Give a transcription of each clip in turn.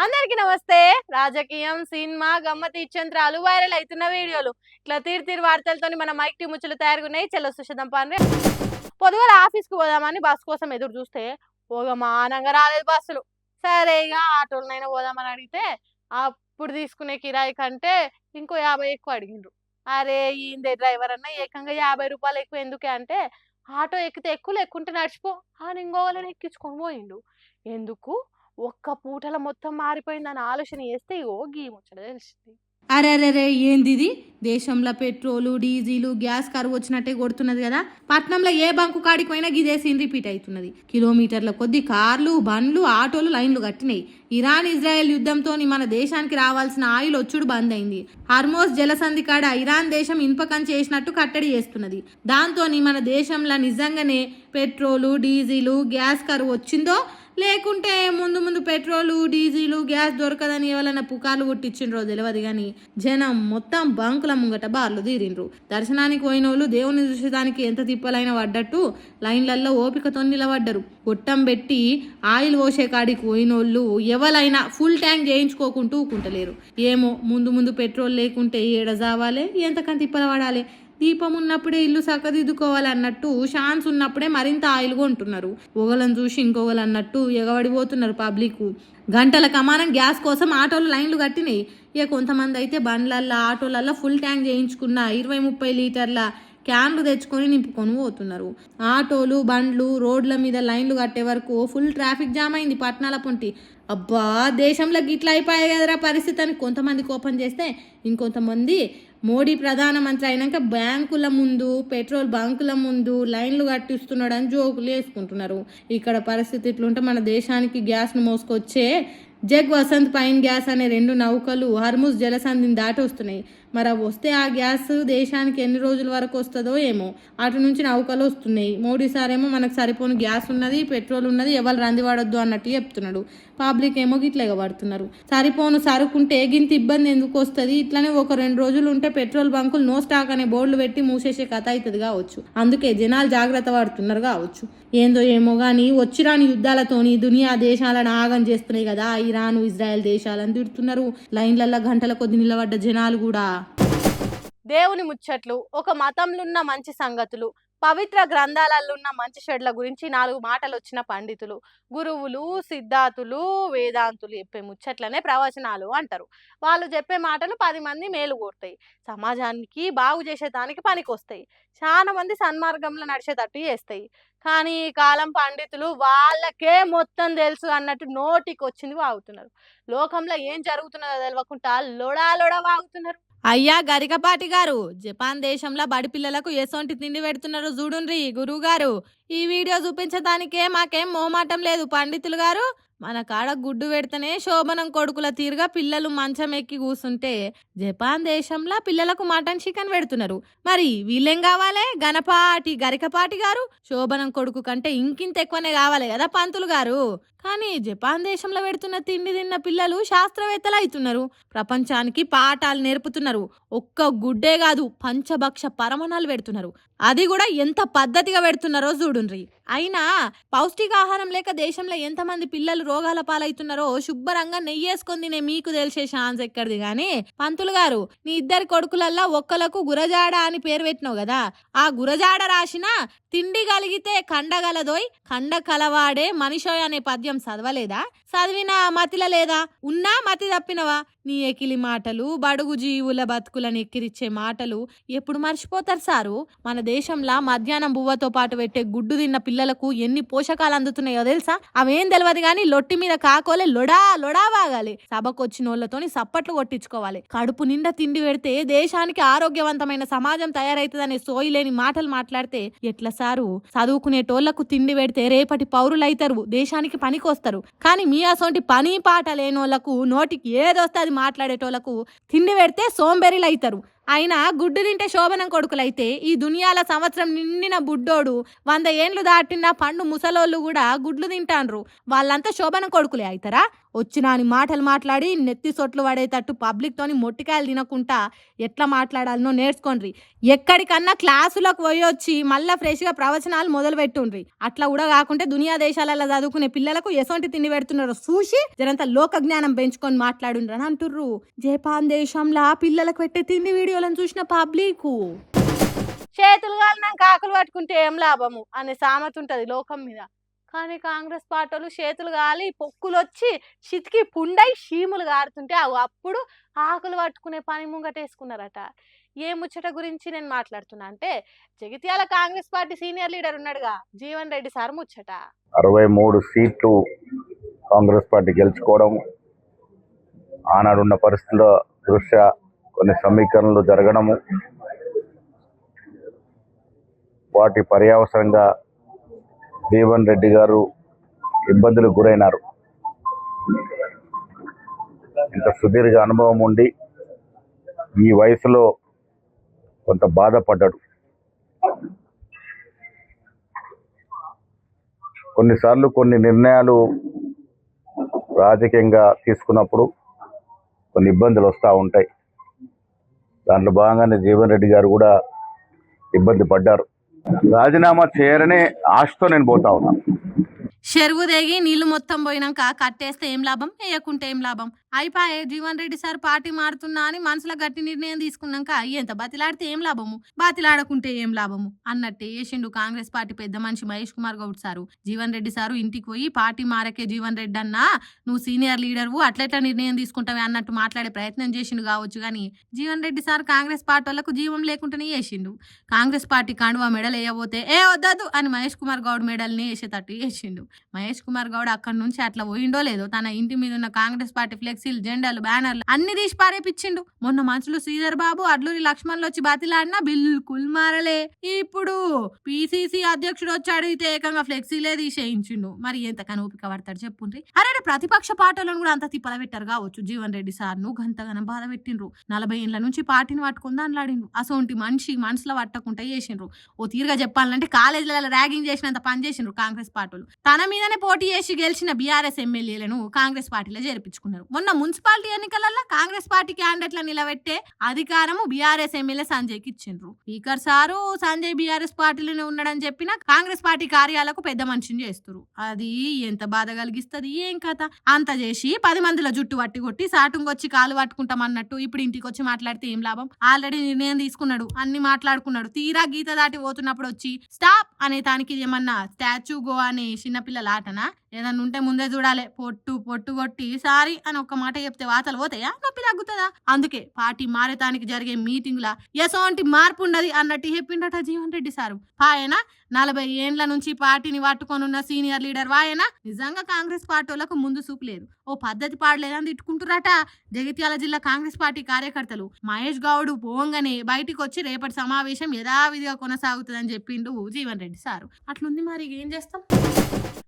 అందరికీ నమస్తే. రాజకీయం, సినిమా, గమ్మత్ ఇచ్చంత్రాలు, వైరల్ అవుతున్న వీడియోలు ఇట్లా తీరు వార్తలతోని మన మైక్ టీ ముచ్చులు తయారుగున్నాయి. చెల్లో సుషదం పాన్రే పొద్దుగాల ఆఫీస్కి పోదామని బస్ కోసం ఎదురు చూస్తే పోగమానంగా రాలేదు బస్సులు. సరే ఇక ఆటోలనైనా పోదామని అడిగితే అప్పుడు తీసుకునే కిరాయి కంటే ఇంకో 50 ఎక్కువ అడిగిండ్రు. అరే ఈందే డ్రైవర్ అన్న ఏకంగా 50 రూపాయలు ఎక్కువ ఎందుకే అంటే ఆటో ఎక్కితే ఎక్కువ లేకుంటే నడిచిపో అని ఇంకోవాలని ఎక్కించుకొని పోయిండు. ఎందుకు ఒక్క పూటల మొత్తం మారిపోయిందని ఆలోచన చేస్తే ఇగో గీ ముచ్చట తెలిసింది. అరెరెరే ఏందిది? దేశంలో పెట్రోలు డీజిల్ గ్యాస్ కరువు వచ్చినట్టే కొడుతున్నది కదా. పట్నంలో ఏ బంకు కాడికి పోయినా గిదే సీన్ రిపీట్ అవుతున్నది. కిలోమీటర్ల కొద్ది కార్లు బండ్లు ఆటోలు లైన్లు కట్టినాయి. ఇరాన్ ఇజ్రాయెల్ యుద్ధంతో మన దేశానికి రావాల్సిన ఆయిల్ వచ్చుడు బంద్ అయింది. హార్మోస్ జలసంధి కాడ ఇరాన్ దేశం ఇనుపకం చేసినట్టు కట్టడి చేస్తున్నది. దాంతో మన దేశంలో నిజంగానే పెట్రోలు డీజిల్ గ్యాస్ కరువు వచ్చిందో లేకుంటే ముందు పెట్రోలు డీజిల్ గ్యాస్ దొరకదని ఎవరైనా పుకార్లు కొట్టించిండ్రో తెలియదు కానీ జనం మొత్తం బంకుల ముంగట బార్లు తీరిండ్రు. దర్శనానికి పోయిన వాళ్ళు దేవుని చూసేదానికి ఎంత తిప్పలైనా పడ్డట్టు లైన్లలో ఓపికతో నిలబడ్డరు. గొట్టం పెట్టి ఆయిల్ పోసే కాడికి పోయినోళ్ళు ఎవరైనా ఫుల్ ట్యాంక్ చేయించుకోకుంటూ ఊకుంటలేరు. ఏమో ముందు పెట్రోల్ లేకుంటే ఏడ జావాలే ఎంతకంత తిప్పల పడాలి. దీపం ఉన్నప్పుడే ఇల్లు చక్కదిద్దుకోవాలన్నట్టు ఛాన్స్ ఉన్నప్పుడే మరింత ఆయిల్ కొంటున్నారు. ఒకళ్ళని చూసి ఇంకొకరు అన్నట్టు ఎగబడిపోతున్నారు పబ్లిక్. గంటల కమానం గ్యాస్ కోసం ఆటోలు లైన్లు కట్టినాయి. ఇక కొంతమంది అయితే బండ్లల్లో ఆటోలల్లో ఫుల్ ట్యాంక్ చేయించుకున్న 20-30 లీటర్ల క్యాన్లు తెచ్చుకొని నింపుకొని పోతున్నారు. ఆటోలు బండ్లు రోడ్ల మీద లైన్లు కట్టే వరకు ఫుల్ ట్రాఫిక్ జామ్ అయింది పట్టణాల పొంటి. అబ్బా దేశంలో గిట్ల అయిపోయాయి కదరా పరిస్థితి అని కొంతమంది కోపం చేస్తే ఇంకొంతమంది మోడీ ప్రధానమంత్రి అయినాక బ్యాంకుల ముందు పెట్రోల్ బంకుల ముందు లైన్లు కట్టిస్తున్నాడు అని జోకులు వేసుకుంటున్నారు. ఇక్కడ పరిస్థితి ఇట్లుంటే మన దేశానికి గ్యాస్ను మోసుకొచ్చే జగ్ వసంత్ పైన్ గ్యాస్ అనే 2 నౌకలు హర్ముజ్ జలసంధిని దాటి వస్తున్నాయి. మరి అవి వస్తే ఆ గ్యాస్ దేశానికి ఎన్ని రోజుల వరకు వస్తుందో ఏమో. అటు నుంచి నౌకలు వస్తున్నాయి. మోడీ సార్ ఏమో మనకు సరిపోని గ్యాస్ ఉన్నది పెట్రోల్ ఉన్నది ఎవరు రంది వాడొద్దు అన్నట్టు చెప్తున్నాడు. పబ్లిక్ ఏమో గిట్లా ఎగబడుతున్నారు. సరిపోను సరుకుంటే గింత ఇబ్బంది ఎందుకు వస్తుంది. ఇట్లనే ఒక 2 రోజులు ఉంటే పెట్రోల్ బంకులు నో స్టాక్ అనే బోర్డులు పెట్టి మూసేసే కథ అవుతుంది కావచ్చు. అందుకే జనాలు జాగ్రత్త పడుతున్నారు కావచ్చు. ఏందో ఏమో కానీ వచ్చిరాని యుద్ధాలతోని దునియా దేశాలను ఆగం చేస్తున్నాయి కదా. ఇరాన్ ఇజ్రాయెల్ దేశాలను తిడుతున్నారు. లైన్లల్లో గంటల కొద్ది నిలబడ్డ జనాలు కూడా. దేవుని ముచ్చట్లు, ఒక మతంలో ఉన్న మంచి సంగతులు, పవిత్ర గ్రంథాలలో ఉన్న మంచి చెడ్ల గురించి 4 మాటలు వచ్చిన పండితులు, గురువులు, సిద్ధాతులు, వేదాంతులు చెప్పే ముచ్చట్లనే ప్రవచనాలు అంటారు. వాళ్ళు చెప్పే మాటలు 10 మంది మేలు కోరుతాయి, సమాజానికి బాగు చేసేదానికి పనికొస్తాయి, చాలా మంది సన్మార్గంలో నడిచేటట్టు చేస్తాయి. కానీ ఈ కాలం పండితులు వాళ్ళకే మొత్తం తెలుసు అన్నట్టు నోటికి వచ్చింది వాగుతున్నారు. లోకంలో ఏం జరుగుతున్నదో తెలియకుండా లొడా వాగుతున్నారు. అయ్యా గరికపాటి గారు, జపాన్ దేశంలో బడి పిల్లలకు ఎసొంటి తిండి పెడుతున్నారు చూడుండ్రి గురువు గారు. ఈ వీడియో చూపించడానికే మాకేం మోమాటం లేదు పండితులు గారు. మన కాడ గుడ్డు పెడితేనే శోభనం కొడుకుల తీరుగా పిల్లలు మంచం ఎక్కి కూర్చుంటే జపాన్ దేశంలో పిల్లలకు మటన్ చికెన్ పెడుతున్నారు. మరి వీళ్ళేం కావాలి? గరికపాటి గారు శోభనం కొడుకు కంటే ఇంకింత ఎక్కువనే కావాలి కదా పంతులు గారు. కానీ జపాన్ దేశంలో పెడుతున్న తిండి తిన్న పిల్లలు శాస్త్రవేత్తలు అవుతున్నారు. ప్రపంచానికి పాఠాలు నేర్పుతున్నారు. ఒక్క గుడ్డే కాదు పంచభక్ష పరమణాలు పెడుతున్నారు. అది కూడా ఎంత పద్ధతిగా పెడుతున్నారో చూడుండ్రి. అయినా పౌష్టికాహారం లేక దేశంలో ఎంతమంది పిల్లలు రోగాల పాలవుతున్నారో శుభ్రంగా నెయ్యేసుకొని తినే మీకు తెలిసే ఛాన్స్ ఎక్కడిది. కానీ పంతులు గారు, నీ 2 కొడుకులల్లా ఒక్కలకు గురజాడ అని పేరు పెట్టినావు కదా. ఆ గురజాడ రాసిన తిండి కలిగితే కండగలదోయ్ కండ కలవాడే మనిషోయ్ అనే పద్యం చదవలేదా? చదివిన మతిల లేదా? ఉన్నా మతి తప్పినవా? నీ ఎకిలి మాటలు బడుగు జీవుల బతుకులను ఎక్కిరిచ్చే మాటలు ఎప్పుడు మర్చిపోతారు సారు? మన దేశంలో మధ్యాహ్నం బువ్వతో పాటు పెట్టే గుడ్డు తిన్న పిల్లలకు ఎన్ని పోషకాలు అందుతున్నాయో తెలుసా? అవేం తెలియదు కానీ లొట్టి మీద కాకోలే లొడా వాగాలి. సభకొచ్చిన వాళ్ళతోని సప్పట్లు కొట్టించుకోవాలి. కడుపు నిండా తిండి పెడితే దేశానికి ఆరోగ్యవంతమైన సమాజం తయారైతుందనే సోయిలేని మాటలు మాట్లాడితే ఎట్లా సారు? చదువుకునేటోళ్లకు తిండి పెడితే రేపటి పౌరులైతారు, దేశానికి పనికొస్తారు. కానీ మీ అసోంటి పని పాట లేనోళ్లకు నోటికి ఏదొస్తే అది మాట్లాడేటోళ్లకు తిండి పెడితే సోంబేరీలు అవుతారు. అయినా గుడ్డు తింటే శోభనం కొడుకులైతే ఈ దునియాల సంవత్సరం నిండిన బుడ్డోడు 100 ఏండ్లు దాటిన పండు ముసలోళ్ళు కూడా గుడ్లు తింటాండ్రు. వాళ్ళంతా శోభనం కొడుకులే అవుతారా? వచ్చిన అని మాటలు మాట్లాడి నెత్తి సొట్లు పడేటట్టు పబ్లిక్ తోని మొట్టికాయలు తినకుండా ఎట్లా మాట్లాడాలనో నేర్చుకోండి. ఎక్కడికన్నా క్లాసులకు పోయొచ్చి మళ్ళా ఫ్రెష్గా ప్రవచనాలు మొదలు పెట్టుండ్రి. అట్లా కూడా కాకుంటే దునియా దేశాలలో చదువుకునే పిల్లలకు ఎసొంటి తిండి పెడుతున్నారో చూసి జరంత లోక జ్ఞానం పెంచుకొని మాట్లాడుండ్రు అని అంటుర్రు. జపాన్ దేశంలో పిల్లలకు పెట్టే తిండి వీడియోలను చూసిన పబ్లిక్ చేతులు కాలినాక ఆకులు పట్టుకుంటే ఏం లాభము అనే సామెత ఉంటది లోకం మీద. కానీ కాంగ్రెస్ పార్టీలు చేతులు కాలి పొక్కులు వచ్చి చితికి పుండై షీములు గారుతుంటే అప్పుడు ఆకులు పట్టుకునే పని ముంగటేసుకున్నారట. ఏ ముచ్చట గురించి నేను మాట్లాడుతున్నా అంటే Jagtial Congress party senior leader ఉన్నాడుగా జీవన్ రెడ్డి సార్ ముచ్చట. 63 సీట్లు కాంగ్రెస్ పార్టీ గెలుచుకోవడం, ఆనాడున్న పరిస్థితుల దృష్ట్యా కొన్ని సమీకరణలు జరగడము, వాటి పర్యవసరంగా జీవన్ రెడ్డి గారు ఇబ్బందులకు గురైనారు. ఇంత సుదీర్ఘ అనుభవం ఉండి ఈ వయసులో కొంత బాధపడ్డాడు. కొన్నిసార్లు కొన్ని నిర్ణయాలు రాజకీయంగా తీసుకున్నప్పుడు కొన్ని ఇబ్బందులు వస్తూ ఉంటాయి. దాంట్లో భాగంగానే జీవన్ రెడ్డి గారు కూడా ఇబ్బంది పడ్డారు. రాజీనామా చేయరనే ఆశతో నేను పోతా ఉన్నా. చెరువు దేగి నీళ్లు మొత్తం పోయినాక కట్టేస్తే ఏం లాభం, వేయకుంటే ఏం లాభం? అయిపోయే జీవన్ రెడ్డి సార్ పార్టీ మారుతున్నా అని మనసులో గట్టి నిర్ణయం తీసుకున్నాక ఎంత బతిలాడితే ఏం లాభము, బాతిలాడకుంటే ఏం లాభము అన్నట్టే వేసిండు కాంగ్రెస్ పార్టీ పెద్ద మనిషి మహేష్ కుమార్ గౌడ్ సారు. జీవన్ రెడ్డి సారు ఇంటికి పోయి పార్టీ మారకే జీవన్ రెడ్డి అన్నా నువ్వు సీనియర్ లీడర్వు అట్లెట్లా నిర్ణయం తీసుకుంటావే అన్నట్టు మాట్లాడే ప్రయత్నం చేసిండు కావచ్చు. కానీ జీవన్ రెడ్డి సార్ కాంగ్రెస్ పార్టీ వాళ్ళకు జీవం లేకుండానే వేసిండు. కాంగ్రెస్ పార్టీ కండువా మెడల్ వేయబోతే వద్దదు అని మహేష్ కుమార్ గౌడ్ మెడల్ని వేసేటట్టు వేసిండు. మహేష్ కుమార్ గౌడ్ అక్కడి నుంచి అట్లా పోయిండో లేదో తన ఇంటి మీద ఉన్న కాంగ్రెస్ పార్టీ ఫ్లెక్సీలు, జెండాలు, బ్యానర్లు అన్ని తీసి పారేపిచ్చిండు. మొన్న మనుషులు శ్రీధర్ బాబు, అడ్లూరి లక్ష్మణ్లు వచ్చి బాతిలాడినా బిల్కుల్ మారలే. ఇప్పుడు పిసిసి అధ్యక్షుడు వచ్చి అడిగితే ఏకంగా ఫ్లెక్సీలే తీసేయించిండు. మరి ఎంతకని ఓపిక పడతాడు చెప్పుండ్రి. అరే ప్రతిపక్ష పార్టీలను కూడా అంత తిప్పల పెట్టారు కావచ్చు. జీవన్ రెడ్డి సార్ ను గంతగానం బాధ పెట్టిండ్రు. 40 ఏళ్ల నుంచి పార్టీని పట్టుకుని దానిలాడిండ్రు. అసొంటి మనిషి మనసులో పట్టకుండా చేసిండ్రు. ఓ తీరుగా చెప్పాలంటే కాలేజీలలో ర్యాగింగ్ చేసినంత పని చేసిండ్రు కాంగ్రెస్ పార్టీలు. తన మీదనే పోటీ చేసి గెలిచిన బీఆర్ఎస్ ఎమ్మెల్యేలను కాంగ్రెస్ పార్టీలో చేర్పించుకున్నారు. మొన్న మున్సిపాలిటీ ఎన్నికలలో కాంగ్రెస్ పార్టీ క్యాండిడేట్లను నిలబెట్టే అధికారము బీఆర్ఎస్ ఎమ్మెల్యే సంజయ్కి ఇచ్చిండ్రు. స్పీకర్ సారు సంజయ్ బీఆర్ఎస్ పార్టీలోనే ఉన్నాడని చెప్పిన కాంగ్రెస్ పార్టీ కార్యాలకు పెద్ద మనిషిని చేస్తారు. అది ఎంత బాధ కలిగిస్తుంది ఏం కథ. అంత చేసి 10 మందిలో జుట్టు పట్టి కొట్టి సాటుంగొచ్చి కాలు పట్టుకుంటామన్నట్టు ఇప్పుడు ఇంటికి వచ్చి మాట్లాడితే ఏం లాభం? ఆల్రెడీ నిర్ణయం తీసుకున్నాడు, అన్ని మాట్లాడుకున్నాడు. తీరా గీత దాటి పోతున్నప్పుడు వచ్చి స్టాప్ అనే దానికి ఏమన్నా స్టాచ్యూ గో అనే చిన్నపిల్లల ఆటనా? ఏదన్నా ఉంటే ముందే చూడాలి. పొట్టు కొట్టి సారీ అని ఒక్క మాట చెప్తే వాతలు పోతాయా, నొప్పి తగ్గుతుందా? అందుకే పార్టీ మారేతానికి జరిగే మీటింగ్లా ఎసోంటి మార్పు ఉండదు అన్నట్టు చెప్పిండట జీవన్ రెడ్డి సారు. ఆయన 40 ఏండ్ల నుంచి పార్టీని పట్టుకొని ఉన్న సీనియర్ లీడర్ వాయన నిజంగా కాంగ్రెస్ పార్టీలకు ముందు చూపు లేదు, ఓ పద్ధతి పాడలేదని తిట్టుకుంటున్నారట జగిత్యాల జిల్లా కాంగ్రెస్ పార్టీ కార్యకర్తలు. మహేష్ గౌడ్ పోంగానే బయటికి వచ్చి రేపటి సమావేశం యథావిధిగా కొనసాగుతుందని చెప్పిండు జీవన్ రెడ్డి సారు. అట్లుంది, మరి ఏం చేస్తాం?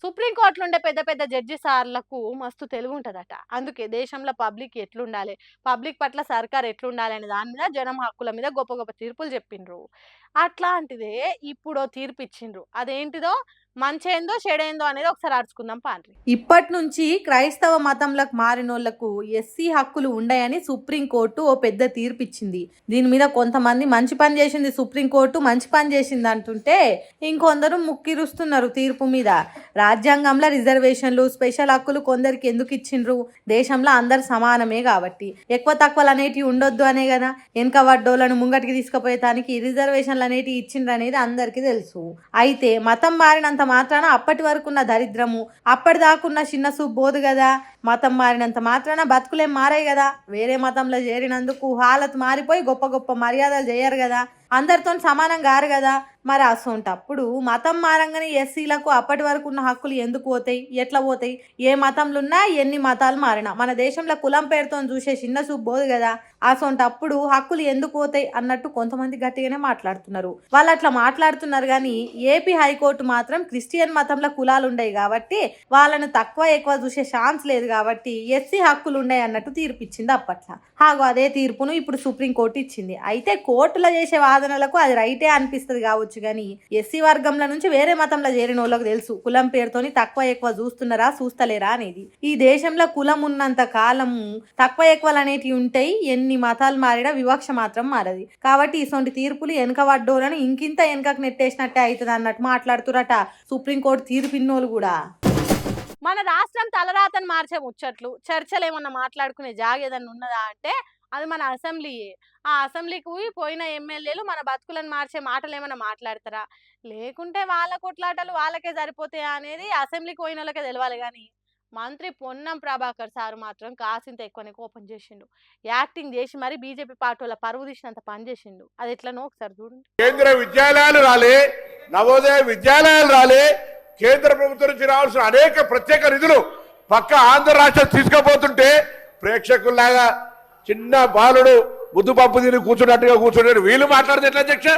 సుప్రీంకోర్టులో ఉండే పెద్ద పెద్ద జడ్జి సార్లకు మస్తు తెలివి ఉంటదట. అందుకే దేశంలో పబ్లిక్ ఎట్లుండాలి, పబ్లిక్ పట్ల సర్కార్ ఎట్లుండాలి అనే దాని మీద, జనం హక్కుల మీద గొప్ప గొప్ప తీర్పులు చెప్పిండ్రు. అట్లాంటిదే ఇప్పుడు తీర్పు ఇచ్చిండ్రు. అదేంటిదో మంచేందో చెడేందో అనేది ఒకసారి అడుచుకుందాం పాండ్రి. ఇప్పటి నుంచి క్రైస్తవ మతంలోకి మారినోళ్లకు ఎస్సీ హక్కులు ఉండయని సుప్రీంకోర్టు ఓ పెద్ద తీర్పు ఇచ్చింది. దీని మీద కొంతమంది మంచి పని చేసింది సుప్రీంకోర్టు, మంచి పని చేసింది అంటుంటే ఇంకొందరు ముక్కిరుస్తున్నారు తీర్పు మీద. రాజ్యాంగంలో రిజర్వేషన్లు, స్పెషల్ హక్కులు కొందరికి ఎందుకు ఇచ్చిండ్రు? దేశంలో అందరు సమానమే కాబట్టి ఎక్కువ తక్కువలు అనేటివి ఉండొద్దు అనే కదా. వెనక వడ్డోళ్లను ముంగటికి తీసుకుపోయేదానికి రిజర్వేషన్లు అనేటివి ఇచ్చిండ్రు అనేది అందరికీ తెలుసు. అయితే మతం మారినంత మాత్రాన అప్పటి వరకు ఉన్న దరిద్రము, అప్పటిదాకున్న చిన్న చూపు పోదు కదా. మతం మారినంత మాత్రాన బతుకులేం మారాయి కదా. వేరే మతంలో చేరినందుకు హాలత్ మారిపోయి గొప్ప గొప్ప మర్యాదలు చేయరు కదా, అందరితో సమానం గారు కదా. మరి అసొంటప్పుడు మతం మారంగానే ఎస్సీలకు అప్పటి వరకు ఉన్న హక్కులు ఎందుకు పోతాయి, ఎట్లా పోతాయి? ఏ మతంలో ఉన్నా ఎన్ని మతాలు మారినా మన దేశంలో కులం పేరుతో చూసే చిన్న చూపు పోదు కదా. అసొంటప్పుడు హక్కులు ఎందుకు పోతాయి అన్నట్టు కొంతమంది గట్టిగానే మాట్లాడుతున్నారు. వాళ్ళు అట్లా మాట్లాడుతున్నారు కానీ ఏపీ హైకోర్టు మాత్రం క్రిస్టియన్ మతంలో కులాలు ఉండయి కాబట్టి వాళ్ళను తక్కువ ఎక్కువ చూసే ఛాన్స్ లేదు కాబట్టి ఎస్సీ హక్కులు ఉన్నాయి అన్నట్టు తీర్పు ఇచ్చింది అప్పట్లో. హాగో అదే తీర్పును ఇప్పుడు సుప్రీంకోర్టు ఇచ్చింది. అయితే కోర్టులో చేసే వాదనలకు అది రైటే అనిపిస్తుంది కావచ్చు కావచ్చు కానీ ఎస్సీ వర్గంలో నుంచి వేరే మతంలో చేరిన వాళ్ళకి తెలుసు కులం పేరుతోని తక్కువ ఎక్కువ చూస్తున్నారా చూస్తలేరా అనేది. ఈ దేశంలో కులం ఉన్నంత కాలం తక్కువ ఎక్కువలు అనేటివి ఉంటాయి. ఎన్ని మతాలు మారినా వివక్ష మాత్రం మారది. కాబట్టి ఇటువంటి తీర్పులు వెనకబడ్డోలను ఇంకింత వెనకకు నెట్టేసినట్టే అవుతుంది అన్నట్టు మాట్లాడుతురట సుప్రీంకోర్టు తీర్పిన్నోళ్ళు కూడా. మన రాష్ట్రం తలరాతను మార్చే ముచ్చట్లు చర్చలు ఏమన్నా మాట్లాడుకునే జాగ ఏదన్నా ఉన్నదా అంటే అది మన అసెంబ్లీయే. ఆ అసెంబ్లీకి పోయిన ఎమ్మెల్యేలు మన బతుకులను మార్చే మాటలు ఏమైనా మాట్లాడతారా, లేకుంటే వాళ్ళ కొట్లాటలు వాళ్ళకే సరిపోతాయా అనేది అసెంబ్లీకి పోయిన వాళ్ళకే తెలవాలి. కానీ మంత్రి పొన్నం ప్రభాకర్ సార్ మాత్రం కాసింత ఎక్కువనే కోపం చేసిండు. యాక్టింగ్ చేసి మరి బీజేపీ పార్టీ వాళ్ళ పరువు తీసినంత పని చేసిండు. అది ఎట్లనో ఒకసారి చూడండి. కేంద్ర విద్యాలయాలు రాలే, నవోదయ విద్యాలయాలు రాలే, కేంద్ర ప్రభుత్వం నుంచి రావాల్సిన అనేక ప్రత్యేక నిధులు పక్క ఆంధ్ర రాష్ట్రం తీసుకుపోతుంటే ప్రేక్షకుల్లాగా చిన్న బాలుడు ముద్దుపప్పు తిని కూర్చున్నట్టుగా కూర్చుంటారు. వీళ్ళు మాట్లాడితే ఎట్లా అధ్యక్ష?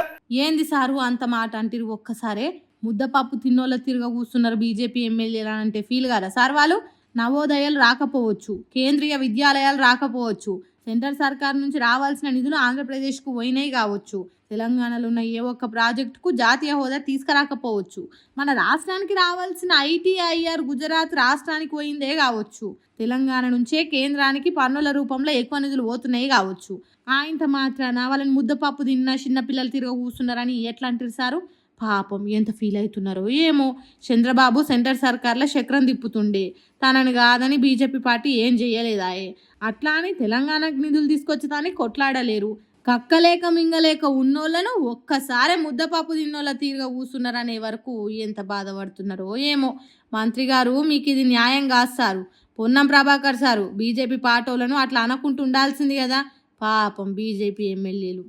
ఏంది సారు అంత మాట అంటారు? ఒక్కసారే ముద్దపప్పు తిన్నోళ్ళ తిరగ కూస్తున్నారు బీజేపీ ఎమ్మెల్యేలు అంటే ఫీల్ కాదా సార్? వాళ్ళు నవోదయాలు రాకపోవచ్చు, కేంద్రీయ విద్యాలయాలు రాకపోవచ్చు, సెంట్రల్ సర్కార్ నుంచి రావాల్సిన నిధులు ఆంధ్రప్రదేశ్కు పోయినాయి కావచ్చు, తెలంగాణలో ఉన్న ఏ ఒక్క ప్రాజెక్టుకు జాతీయ హోదా తీసుకురాకపోవచ్చు, మన రాష్ట్రానికి రావాల్సిన ఐటీఐఆర్ గుజరాత్ రాష్ట్రానికి పోయిందే కావచ్చు, తెలంగాణ నుంచే కేంద్రానికి పన్నుల రూపంలో ఎక్కువ నిధులు పోతున్నాయి కావచ్చు. ఆయంత మాత్రాన వాళ్ళని ముద్దపప్పు తిన్న చిన్నపిల్లలు తిరగ కూస్తున్నారని ఎట్లా అంటారు సారు? పాపం ఎంత ఫీల్ అవుతున్నారో ఏమో. చంద్రబాబు సెంటర్ సర్కార్లో చక్రం తిప్పుతుండే, తనని కాదని బీజేపీ పార్టీ ఏం చెయ్యలేదాయే. అట్లా అని తెలంగాణకు నిధులు తీసుకొచ్చేదాన్ని కొట్లాడలేరు. కక్కలేక మింగలేక ఉన్నోళ్ళను ఒక్కసారి ముద్దపప్పు తిన్నోళ్ళ తీరుగా కూర్చున్నారనే వరకు ఎంత బాధపడుతున్నారో ఏమో. మంత్రి గారు మీకు ఇది న్యాయం కాదు sir. Ponnam Prabhakar sir BJP పార్టీలను అట్లా అనుకుంటూ ఉండాల్సింది కదా. పాపం బీజేపీ ఎమ్మెల్యేలు.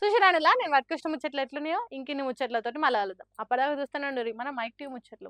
చూసిరానిలా నేను పట్టుకొచ్చిన ముచ్చట్లు ఎట్లున్నాయో ఇంకిన్ని ముచ్చట్లతోటి మళ్ళీ కలుద్దాం. అప్పటిదాకా చూస్తూనే ఉండు మన మైక్ టీవీ ముచ్చట్లు.